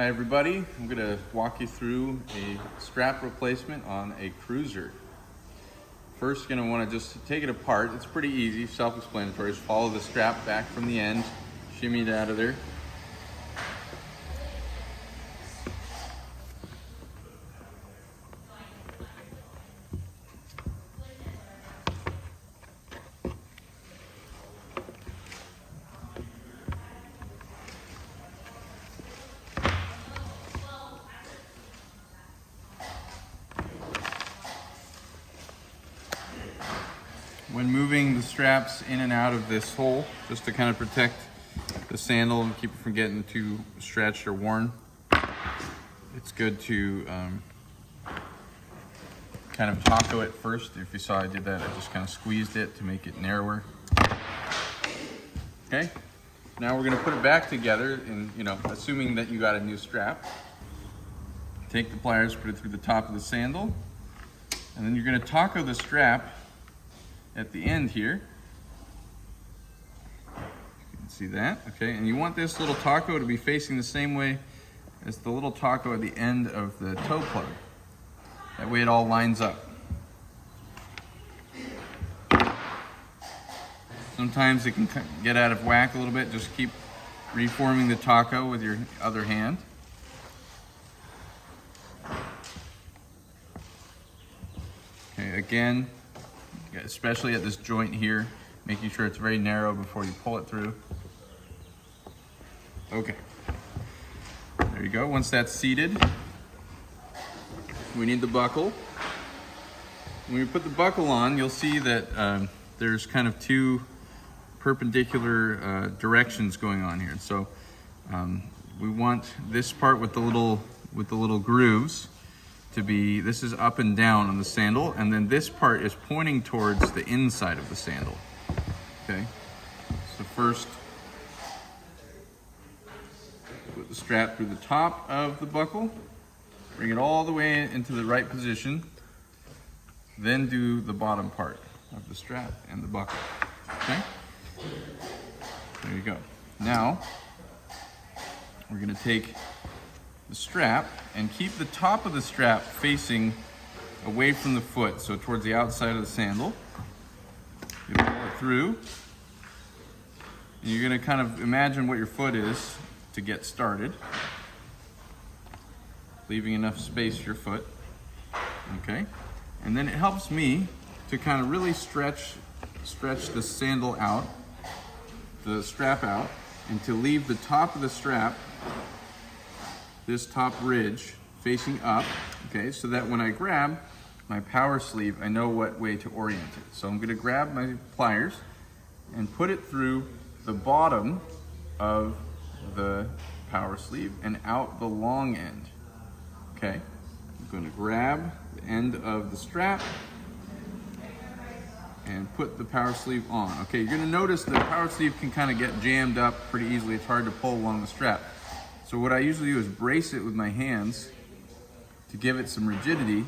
Hi everybody, I'm going to walk you through a strap replacement on a Cruzer. First, you're going to want to just take it apart. It's pretty easy, self-explanatory. Just follow the strap back from the end, shimmy it out of there. When moving the straps in and out of this hole, just to kind of protect the sandal and keep it from getting too stretched or worn, it's good to kind of taco it first. If you saw I did that, I just kind of squeezed it to make it narrower. Okay, now we're going to put it back together, and assuming that you got a new strap. Take the pliers, put it through the top of the sandal, and then you're going to taco the strap at the end here. You can see that, okay? And you want this little taco to be facing the same way as the little taco at the end of the toe plug. That way it all lines up. Sometimes it can get out of whack a little bit. Just keep reforming the taco with your other hand. Okay, again, especially at this joint here, making sure it's very narrow before you pull it through. Okay, there you go. Once that's seated, we need the buckle. When we put the buckle on, you'll see that there's kind of two perpendicular directions going on here. So we want this part with the little grooves to be, this is up and down on the sandal, and then this part is pointing towards the inside of the sandal. Okay, so first put the strap through the top of the buckle, bring it all the way into the right position, then do the bottom part of the strap and the buckle. Okay, there you go. Now we're going to take the strap and keep the top of the strap facing away from the foot, so towards the outside of the sandal. You pull it through, and you're going to kind of imagine what your foot is to get started, leaving enough space for your foot. Okay, and then it helps me to kind of really stretch the sandal out, the strap out, and to leave the top of the strap, this top ridge, facing up, okay, so that when I grab my power sleeve, I know what way to orient it. So I'm going to grab my pliers and put it through the bottom of the power sleeve and out the long end. Okay, I'm going to grab the end of the strap and put the power sleeve on. Okay, you're going to notice the power sleeve can kind of get jammed up pretty easily. It's hard to pull along the strap. So what I usually do is brace it with my hands to give it some rigidity,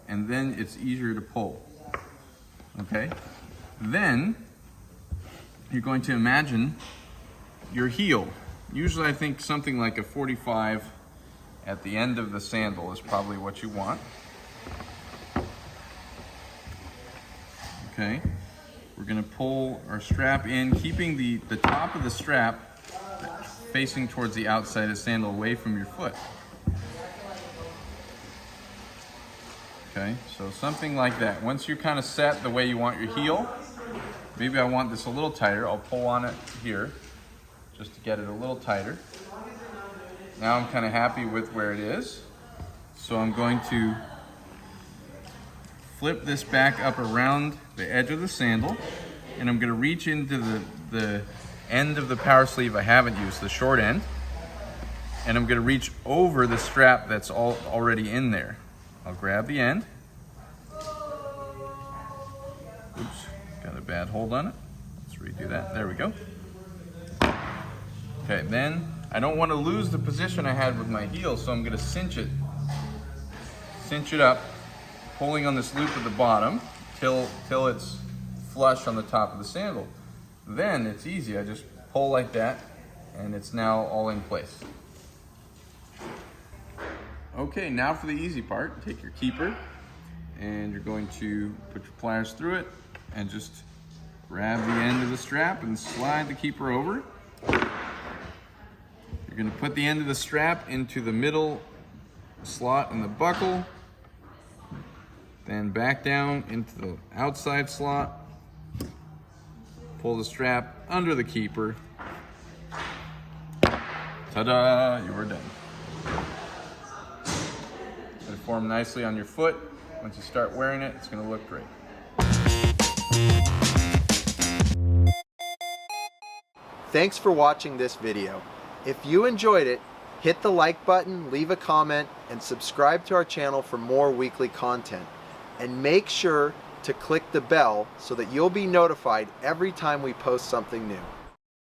and then it's easier to pull. Okay? Then you're going to imagine your heel. Usually I think something like a 45 at the end of the sandal is probably what you want. Okay? We're going to pull our strap in, keeping the top of the strap facing towards the outside of the sandal away from your foot. Okay, so something like that. Once you're kind of set the way you want your heel, maybe I want this a little tighter, I'll pull on it here just to get it a little tighter. Now I'm kind of happy with where it is, so I'm going to flip this back up around the edge of the sandal, and I'm going to reach into the end of the power sleeve I haven't used, the short end, and I'm going to reach over the strap that's already in there. I'll grab the end. Oops, got a bad hold on it. Let's redo that. There we go. Okay, then I don't want to lose the position I had with my heel, so I'm going to cinch it up, pulling on this loop at the bottom till it's flush on the top of the sandal. Then it's easy, I just pull like that, and it's now all in place. Okay, now for the easy part. Take your keeper and you're going to put your pliers through it and just grab the end of the strap and slide the keeper over. You're going to put the end of the strap into the middle slot in the buckle, then back down into the outside slot, pull the strap under the keeper. Ta-da, you are done. It'll form nicely on your foot. Once you start wearing it, it's going to look great. Thanks for watching this video. If you enjoyed it, hit the like button, leave a comment, and subscribe to our channel for more weekly content. And make sure to click the bell so that you'll be notified every time we post something new.